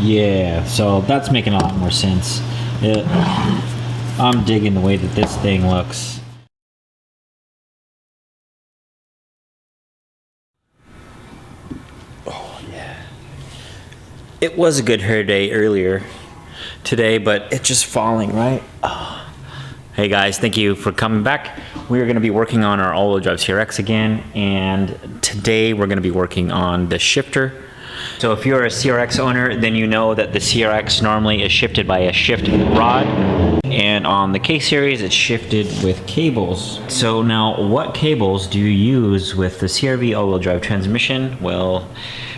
Yeah, so that's making a lot more sense. I'm digging the way that this thing looks. Oh yeah. It was a good hair day earlier today, but it's just falling, right? Oh. Hey guys, thank you for coming back. We're going to be working on our all-wheel drive CRX again, and today we're going to be working on the shifter. So if you're a CRX owner, then you know that the CRX normally is shifted by a shift rod, and on the K series it's shifted with cables. So now, what cables do you use with the CRV all-wheel drive transmission? Well,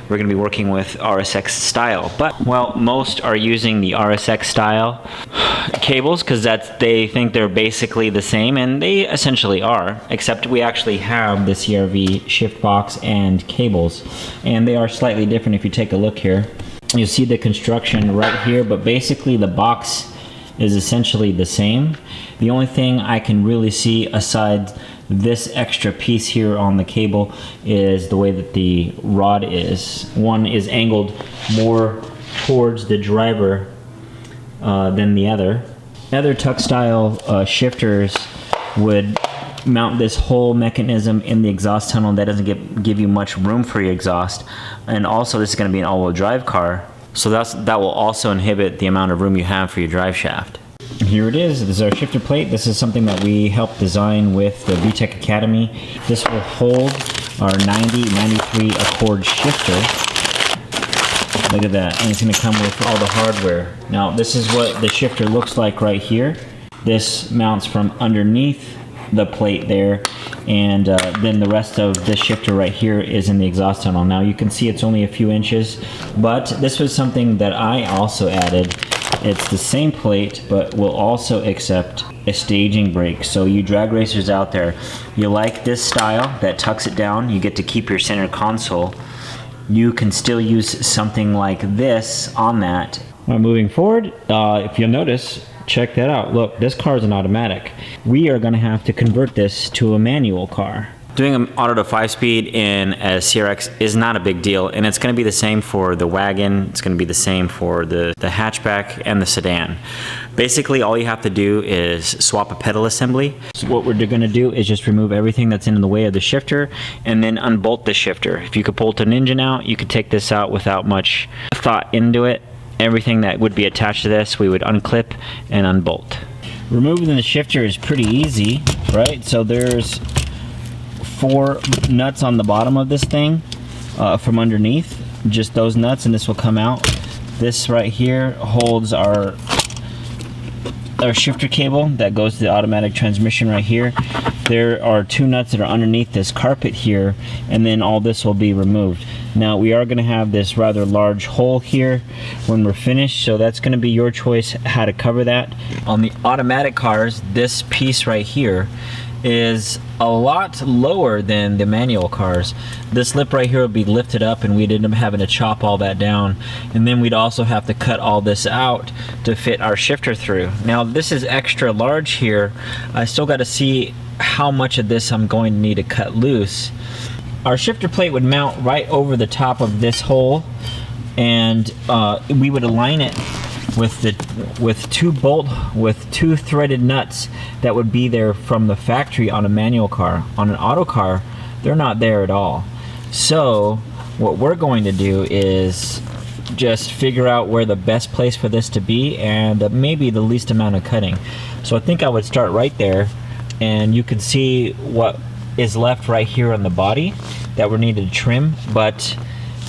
we're going to be working with RSX style, but well, most are using the RSX style cables because they think they're basically the same, and they essentially are, except we actually have the CRV shift box and cables, and they are slightly different. If you take a look here, you'll see the construction right here, but basically the box is essentially the same. The only thing I can really see aside this extra piece here on the cable is the way that the rod is. One is angled more towards the driver than the other. Other tuck style shifters would mount this whole mechanism in the exhaust tunnel. That doesn't give you much room for your exhaust, and also this is going to be an all-wheel drive car, so that will also inhibit the amount of room you have for your drive shaft. Here it is. This is our shifter plate. This is something that we helped design with the VTech Academy. This will hold our 90-93 Accord shifter. Look at that. And it's going to come with all the hardware. Now, this is what the shifter looks like right here. This mounts from underneath the plate there, and then the rest of the shifter right here is in the exhaust tunnel. Now, you can see it's only a few inches, but this was something that I also added. It's the same plate, but will also accept a staging brake. So you drag racers out there, you like this style that tucks it down, you get to keep your center console. You can still use something like this on that. Moving forward, if you'll notice, check that out. Look, this car is an automatic. We are going to have to convert this to a manual car. Doing an auto to 5-speed in a CRX is not a big deal, and it's going to be the same for the wagon. It's going to be the same for the hatchback and the sedan. Basically, all you have to do is swap a pedal assembly. So what we're going to do is just remove everything that's in the way of the shifter and then unbolt the shifter. If you could bolt an engine out, you could take this out without much thought into it. Everything that would be attached to this, we would unclip and unbolt. Removing the shifter is pretty easy, right? So there's 4 nuts on the bottom of this thing from underneath, just those nuts, and this will come out. This right here holds our shifter cable that goes to the automatic transmission right here. There are 2 nuts that are underneath this carpet here, and then all this will be removed. Now we are going to have this rather large hole here when we're finished, so that's going to be your choice how to cover that. On the automatic cars, this piece right here is a lot lower than the manual cars. This lip right here would be lifted up, and we'd end up having to chop all that down, and then we'd also have to cut all this out to fit our shifter through. Now this is extra large here. I still got to see how much of this I'm going to need to cut loose. Our shifter plate would mount right over the top of this hole, and we would align it with 2 threaded nuts that would be there from the factory on a manual car. On an auto car, they're not there at all. So what we're going to do is just figure out where the best place for this to be and maybe the least amount of cutting. So I think I would start right there, and you can see what is left right here on the body that we needed to trim, but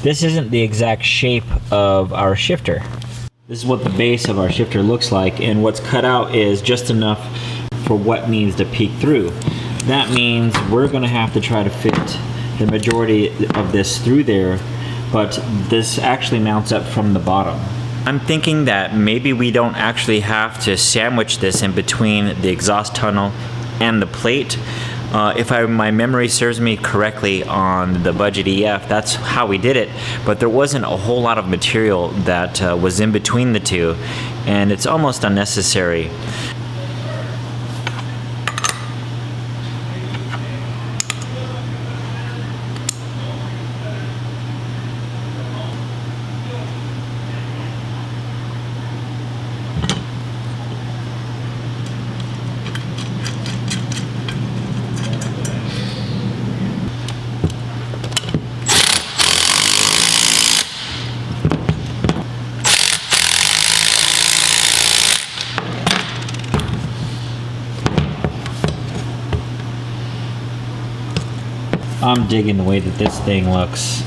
this isn't the exact shape of our shifter. This is what the base of our shifter looks like, and what's cut out is just enough for what needs to peek through. That means we're going to have to try to fit the majority of this through there, but this actually mounts up from the bottom. I'm thinking that maybe we don't actually have to sandwich this in between the exhaust tunnel and the plate. If my memory serves me correctly on the Budget EF, that's how we did it, but there wasn't a whole lot of material that was in between the two, and it's almost unnecessary. I'm digging the way that this thing looks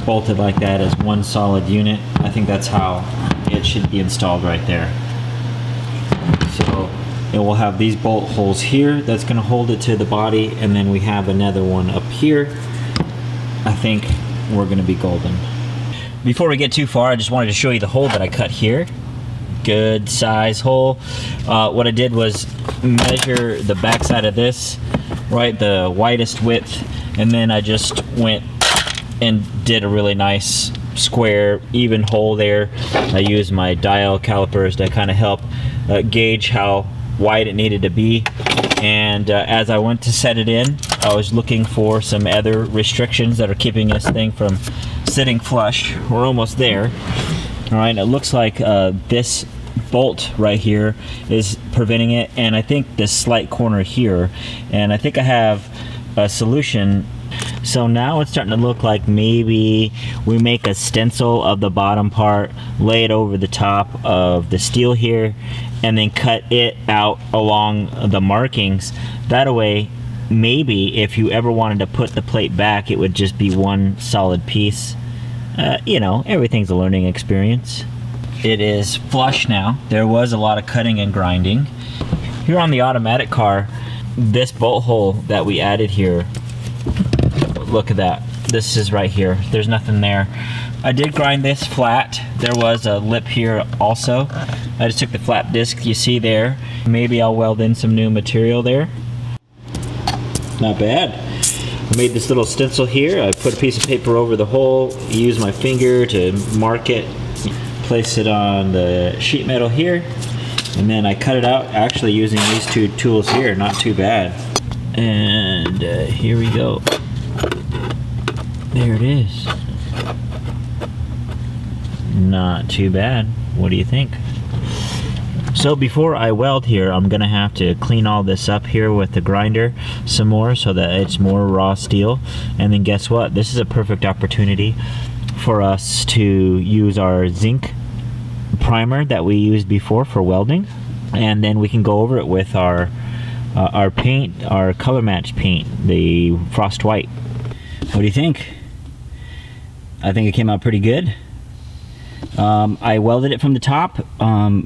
bolted like that as one solid unit. I think that's how it should be installed right there. So it will have these bolt holes here that's going to hold it to the body, and then we have another one up here. I think we're going to be golden. Before we get too far, I just wanted to show you the hole that I cut here. Good size hole. What I did was measure the back side of this, right, the widest width, and then I just went and did a really nice square even hole there. I used my dial calipers to kind of help gauge how wide it needed to be, and as I went to set it in, I was looking for some other restrictions that are keeping this thing from sitting flush. We're almost there. All right, it looks like this bolt right here is preventing it, and I think this slight corner here, and I think I have a solution. So now it's starting to look like maybe we make a stencil of the bottom part, lay it over the top of the steel here, and then cut it out along the markings. That way, maybe if you ever wanted to put the plate back, it would just be one solid piece. You know, everything's a learning experience. It is flush now. There was a lot of cutting and grinding. Here on the automatic car, this bolt hole that we added here, look at that. This is right here. There's nothing there. I did grind this flat. There was a lip here also. I just took the flat disc you see there. Maybe I'll weld in some new material there. Not bad. I made this little stencil here. I put a piece of paper over the hole, used my finger to mark it, place it on the sheet metal here, and then I cut it out actually using these two tools here. Not too bad. And here we go. There it is. Not too bad. What do you think? So before I weld here, I'm gonna have to clean all this up here with the grinder some more so that it's more raw steel. And then guess what? This is a perfect opportunity for us to use our zinc primer that we used before for welding, and then we can go over it with our paint, our color match paint, the frost white. What do you think? I think it came out pretty good. I welded it from the top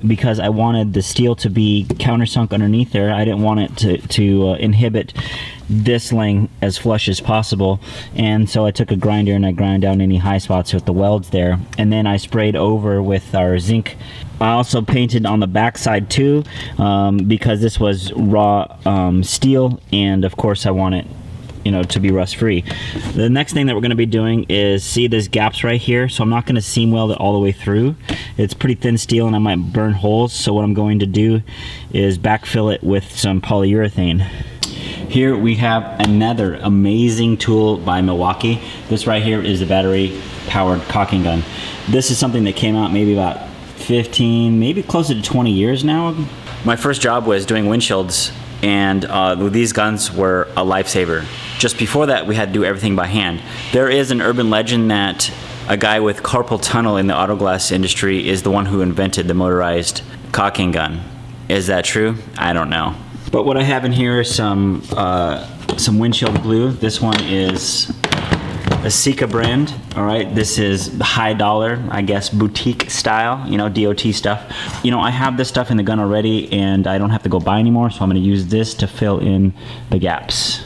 because I wanted the steel to be countersunk underneath there. I didn't want it to inhibit this laying as flush as possible, and so I took a grinder and I ground down any high spots with the welds there, and then I sprayed over with our zinc. I also painted on the back side too because this was raw steel, and of course I want it, you know, to be rust free. The next thing that we're going to be doing is, see these gaps right here, so I'm not going to seam weld it all the way through. It's pretty thin steel and I might burn holes, so what I'm going to do is backfill it with some polyurethane. Here we have another amazing tool by Milwaukee. This right here is the battery powered caulking gun. This is something that came out maybe about 15, maybe closer to 20 years now. My first job was doing windshields, and these guns were a lifesaver. Just before that, we had to do everything by hand. There is an urban legend that a guy with carpal tunnel in the auto glass industry is the one who invented the motorized caulking gun. Is that true? I don't know. But what I have in here is some windshield glue. This one is a Sika brand. All right, this is high dollar, I guess, boutique style, you know, DOT stuff. You know, I have this stuff in the gun already and I don't have to go buy anymore, so I'm gonna use this to fill in the gaps.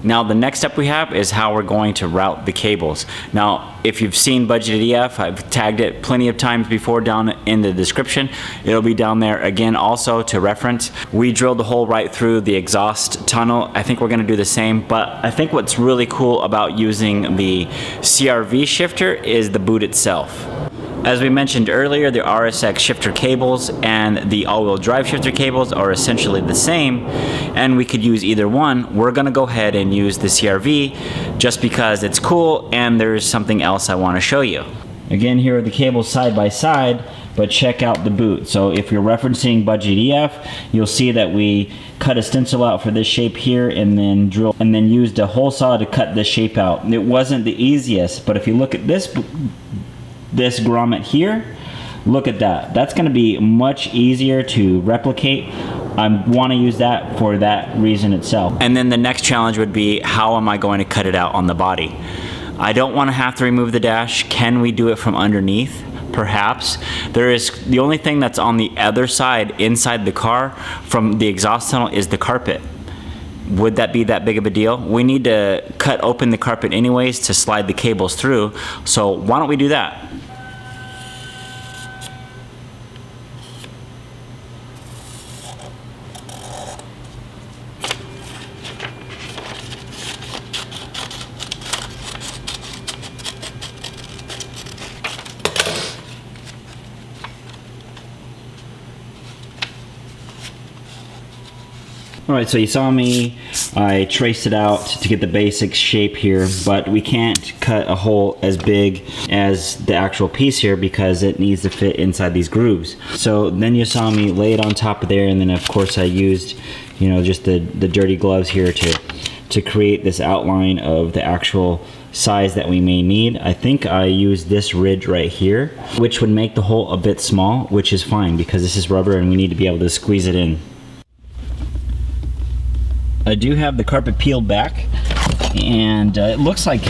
Now the next step we have is how we're going to route the cables. Now if you've seen Budgeted EF, I've tagged it plenty of times before down in the description. It'll be down there again also to reference. We drilled the hole right through the exhaust tunnel. I think we're gonna do the same, but I think what's really cool about using the CRX Shifter is the boot itself. As we mentioned earlier, the CRX Shifter cables and the all-wheel drive shifter cables are essentially the same, and we could use either one. We're gonna go ahead and use the CRV just because it's cool, and there's something else I wanna show you. Again, here are the cables side by side, but check out the boot. So if you're referencing Budget EF, you'll see that we cut a stencil out for this shape here and then used a hole saw to cut this shape out. It wasn't the easiest, but if you look at this grommet here, look at that. That's going to be much easier to replicate. I want to use that for that reason itself. And then the next challenge would be, how am I going to cut it out on the body? I don't want to have to remove the dash. Can we do it from underneath? Perhaps. The only thing that's on the other side inside the car from the exhaust tunnel is the carpet. Would that be that big of a deal? We need to cut open the carpet anyways to slide the cables through. So why don't we do that? Alright, so you saw me, I traced it out to get the basic shape here, but we can't cut a hole as big as the actual piece here because it needs to fit inside these grooves. So then you saw me lay it on top of there, and then of course I used, you know, just the dirty gloves here to create this outline of the actual size that we may need. I think I used this ridge right here, which would make the hole a bit small, which is fine because this is rubber and we need to be able to squeeze it in. I do have the carpet peeled back, and it looks like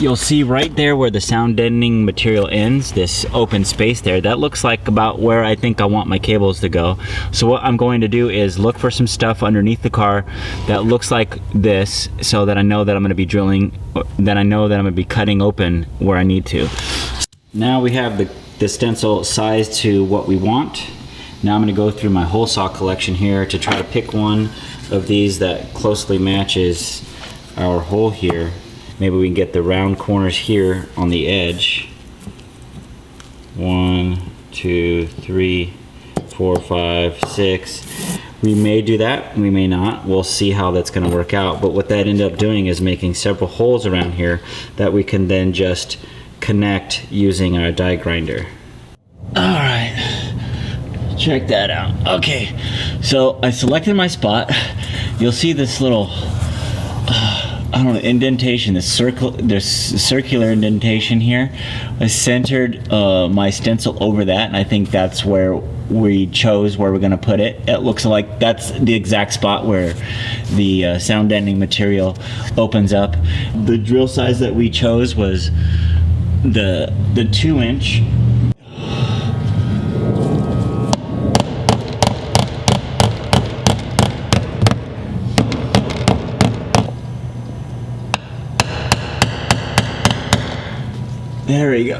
you'll see right there where the sound deadening material ends, this open space there, that looks like about where I think I want my cables to go. So what I'm going to do is look for some stuff underneath the car that looks like this, so that I know that I'm going to be drilling, that I know that I'm going to be cutting open where I need to. Now we have the stencil sized to what we want. Now I'm going to go through my hole saw collection here to try to pick one of these that closely matches our hole here. Maybe we can get the round corners here on the edge. 1, 2, 3, 4, 5, 6. We may do that, we may not. We'll see how that's going to work out. But what that ended up doing is making several holes around here that we can then just connect using our die grinder. Alright. Check that out. Okay, so I selected my spot. You'll see this little, I don't know, indentation, this circular indentation here. I centered my stencil over that, and I think that's where we chose where we're going to put it. It looks like that's the exact spot where the sound deadening material opens up. The drill size that we chose was the 2-inch. There we go.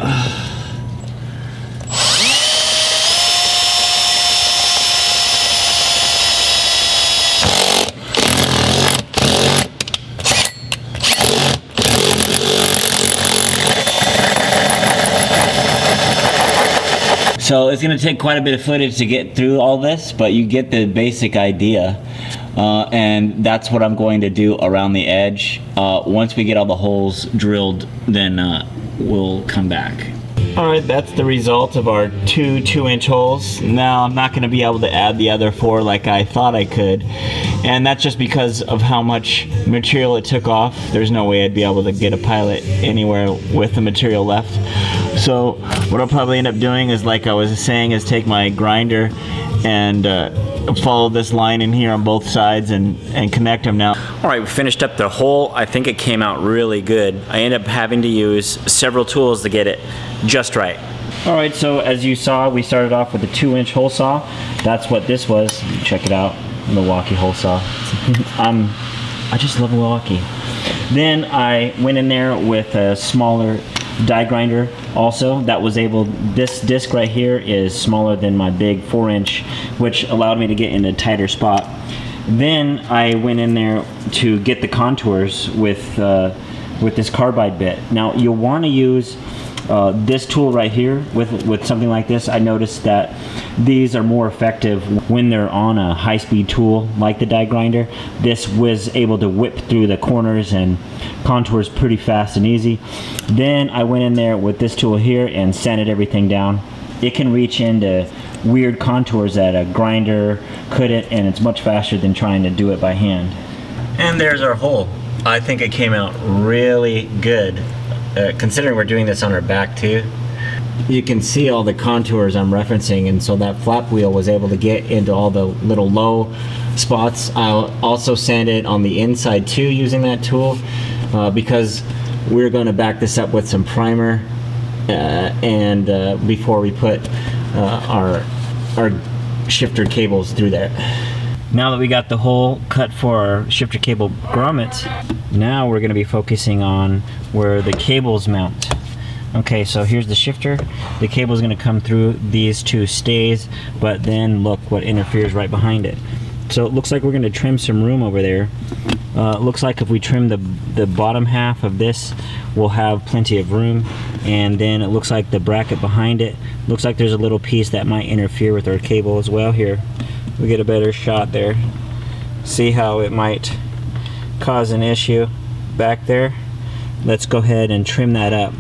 So it's going to take quite a bit of footage to get through all this, but you get the basic idea. And that's what I'm going to do around the edge. Once we get all the holes drilled, then we'll come back. Alright, that's the result of our 2-inch holes. Now I'm not going to be able to add the other 4 like I thought I could, and that's just because of how much material it took off. There's no way I'd be able to get a pilot anywhere with the material left. So what I'll probably end up doing is, like I was saying, is take my grinder and follow this line in here on both sides and connect them now. Alright, we finished up the hole. I think it came out really good. I ended up having to use several tools to get it just right. Alright, so as you saw, we started off with a 2-inch hole saw. That's what this was. Check it out, Milwaukee hole saw. I just love Milwaukee. Then I went in there with a smaller die grinder also that was able, this disc right here is smaller than my big 4-inch, which allowed me to get in a tighter spot. Then I went in there to get the contours with with this carbide bit. Now you'll want to use this tool right here with something like this. I noticed that these are more effective when they're on a high-speed tool like the die grinder. This was able to whip through the corners and contours pretty fast and easy. Then I went in there with this tool here and sanded everything down. It can reach into weird contours that a grinder couldn't, and it's much faster than trying to do it by hand. And there's our hole. I think it came out really good, considering we're doing this on our back too. You can see all the contours I'm referencing, and so that flap wheel was able to get into all the little low spots. I'll also sand it on the inside too using that tool, because we're going to back this up with some primer and before we put our shifter cables through there. Now that we got the hole cut for our shifter cable grommets, now we're going to be focusing on where the cables mount. Okay, so here's the shifter. The cable is going to come through these two stays, but then look what interferes right behind it. So it looks like we're going to trim some room over there. It looks like if we trim the bottom half of this, we'll have plenty of room. And then it looks like the bracket behind it, looks like there's a little piece that might interfere with our cable as well. Here, we get a better shot there. See how it might cause an issue back there? Let's go ahead and trim that up.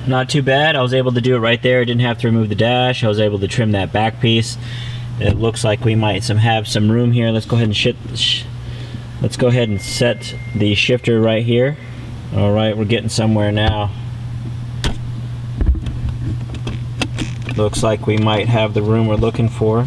Not too bad. I was able to do it right there. I didn't have to remove the dash. I was able to trim that back piece. It looks like we might have some room here. Let's go ahead and let's go ahead and set the shifter right here. All right, we're getting somewhere now. Looks like we might have the room we're looking for.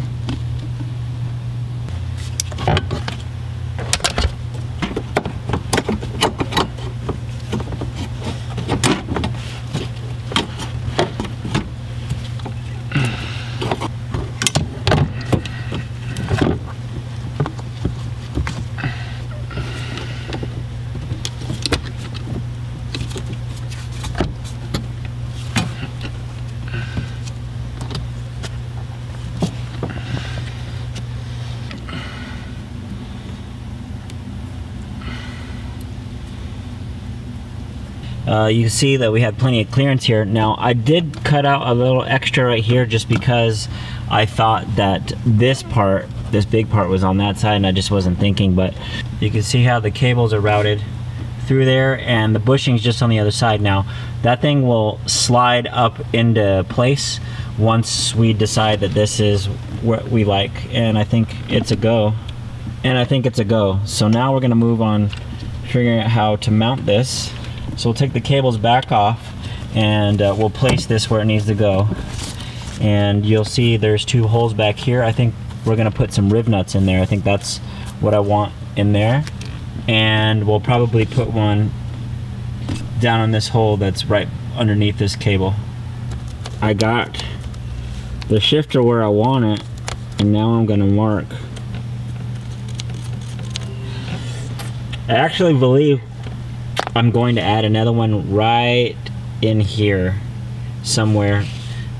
You see that we had plenty of clearance here. Now I did cut out a little extra right here just because I thought that this big part was on that side and I just wasn't thinking, but you can see how the cables are routed through there and the bushing's just on the other side. Now that thing will slide up into place once we decide that this is what we like, and I think it's a go. So now we're gonna move on figuring out how to mount this. So we'll take the cables back off and we'll place this where it needs to go. And you'll see there's two holes back here. I think we're gonna put some riv nuts in there. I think that's what I want in there. And we'll probably put one down on this hole that's right underneath this cable. I got the shifter where I want it, and now I'm gonna mark. I actually believe I'm going to add another one right in here somewhere.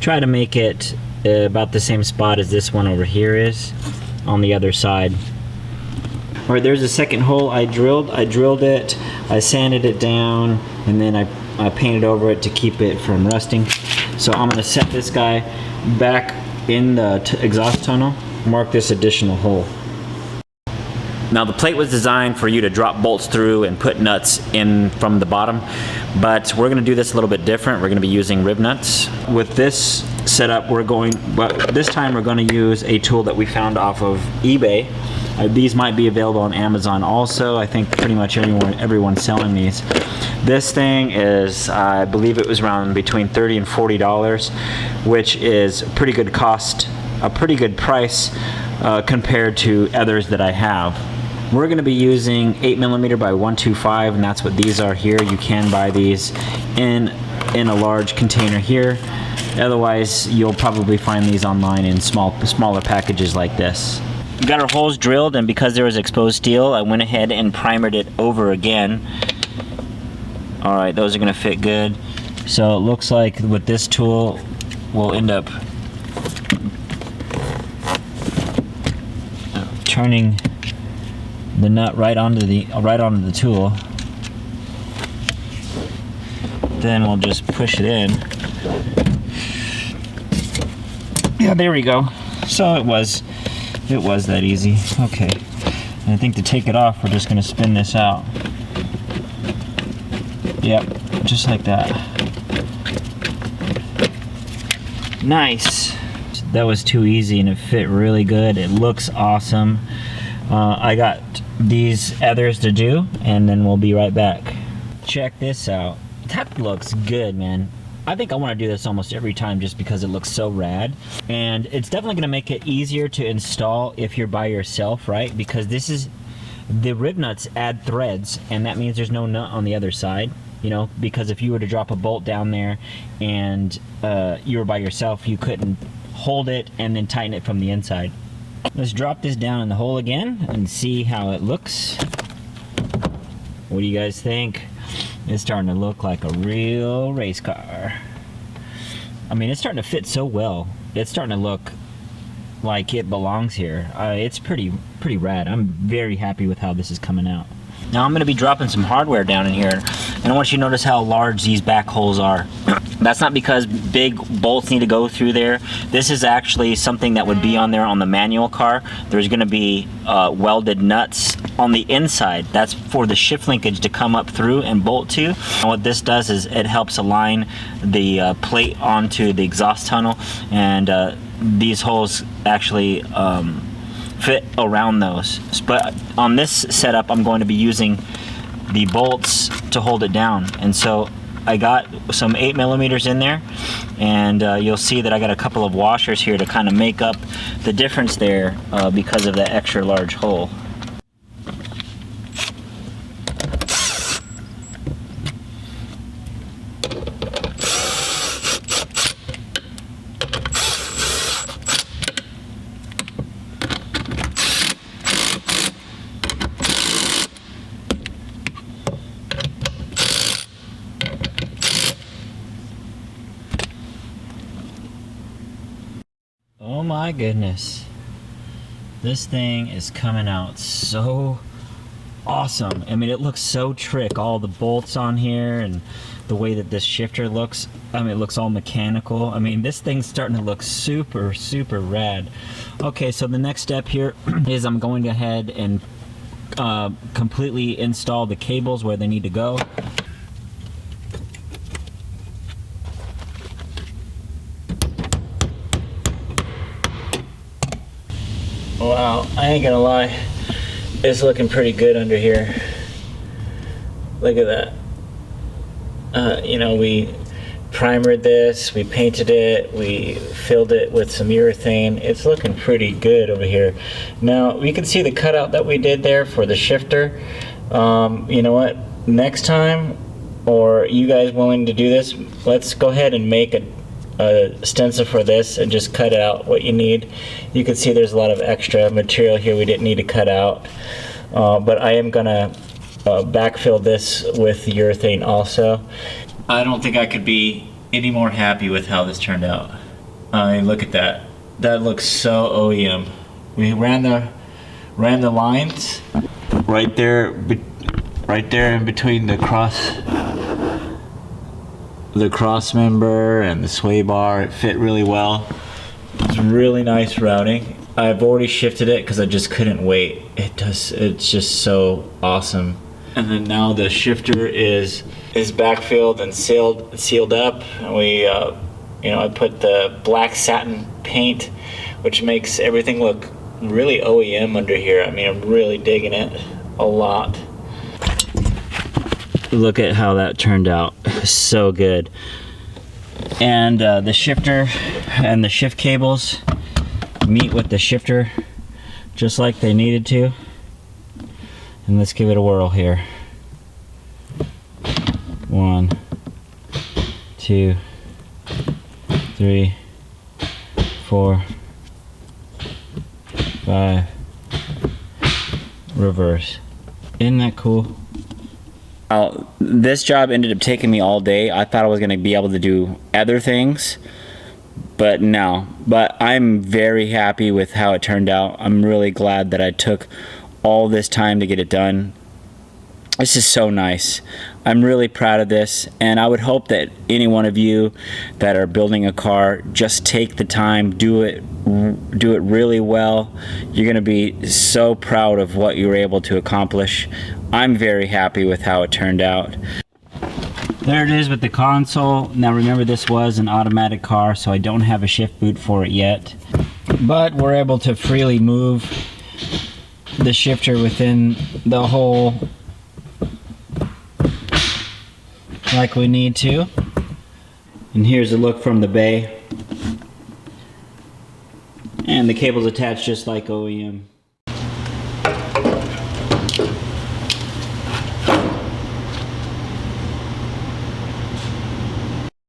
Try to make it about the same spot as this one over here is on the other side. All right, there's a second hole I drilled. I drilled it, I sanded it down, and then I painted over it to keep it from rusting. So I'm gonna set this guy back in the exhaust tunnel, mark this additional hole. Now the plate was designed for you to drop bolts through and put nuts in from the bottom, but we're going to do this a little bit different. We're going to be using rib nuts. With this setup, but this time we're going to use a tool that we found off of eBay. These might be available on Amazon also. I think pretty much everyone's selling these. This thing is, I believe it was around between $30 and $40, which is a pretty good cost, a pretty good price compared to others that I have. We're going to be using 8mm by 125, and that's what these are here. You can buy these in a large container here. Otherwise, you'll probably find these online in smaller packages like this. We got our holes drilled, and because there was exposed steel, I went ahead and primered it over again. Alright, those are going to fit good. So it looks like with this tool, we'll end up turning the nut right onto the tool. Then we'll just push it in. Yeah, there we go. So it was that easy. Okay. And I think to take it off, we're just going to spin this out. Yep, just like that. Nice. That was too easy and it fit really good. It looks awesome. I got these others to do, and then we'll be right back. Check this out. That looks good, man. I think I want to do this almost every time just because it looks so rad. And it's definitely going to make it easier to install if you're by yourself, right? Because the rib nuts add threads, and that means there's no nut on the other side, you know, because if you were to drop a bolt down there and you were by yourself, you couldn't hold it and then tighten it from the inside. Let's drop this down in the hole again and see how it looks. What do you guys think? It's starting to look like a real race car. I mean, it's starting to fit so well. It's starting to look like it belongs here. It's pretty rad. I'm very happy with how this is coming out. Now I'm going to be dropping some hardware down in here, and I want you to notice how large these back holes are. That's not because big bolts need to go through there. This is actually something that would be on there on the manual car. There's going to be welded nuts on the inside. That's for the shift linkage to come up through and bolt to. And what this does is it helps align the plate onto the exhaust tunnel, and these holes actually fit around those. But on this setup, I'm going to be using the bolts to hold it down, and so I got some 8mm in there, and you'll see that I got a couple of washers here to kind of make up the difference there because of that extra large hole. Oh my goodness, this thing is coming out so awesome. I mean, it looks so trick, all the bolts on here and the way that this shifter looks. I mean, it looks all mechanical. I mean, this thing's starting to look super rad. Okay, so the next step here is I'm going ahead and completely install the cables where they need to go. Wow, I ain't gonna lie, it's looking pretty good under here. Look at that. You know, we primered this, we painted it, we filled it with some urethane. It's looking pretty good over here. Now, we can see the cutout that we did there for the shifter. You know what, next time, or you guys willing to do this, let's go ahead and make a stencil for this and just cut out what you need. You can see there's a lot of extra material here we didn't need to cut out, but I am gonna backfill this with urethane also. I don't think I could be any more happy with how this turned out. I mean, look at that. That looks so OEM. We ran the lines right there in between the cross member and the sway bar. It fit really well. It's really nice routing. I've already shifted it because I just couldn't wait. It's just so awesome. And then now the shifter is backfilled and sealed up. And we You know, I put the black satin paint, which makes everything look really OEM under here. I mean, I'm really digging it a lot. Look at how that turned out. So good. And the shifter and the shift cables meet with the shifter just like they needed to. And let's give it a whirl here. 1, 2, 3, 4, 5. Reverse. Isn't that cool? This job ended up taking me all day. I thought I was going to be able to do other things, but no. But I'm very happy with how it turned out. I'm really glad that I took all this time to get it done. This is so nice. I'm really proud of this, and I would hope that any one of you that are building a car, just take the time, do it really well. You're going to be so proud of what you were able to accomplish. I'm very happy with how it turned out. There it is with the console. Now remember, this was an automatic car, so I don't have a shift boot for it yet, but we're able to freely move the shifter within the hole like we need to. And here's a look from the bay. And the cable's attached just like OEM.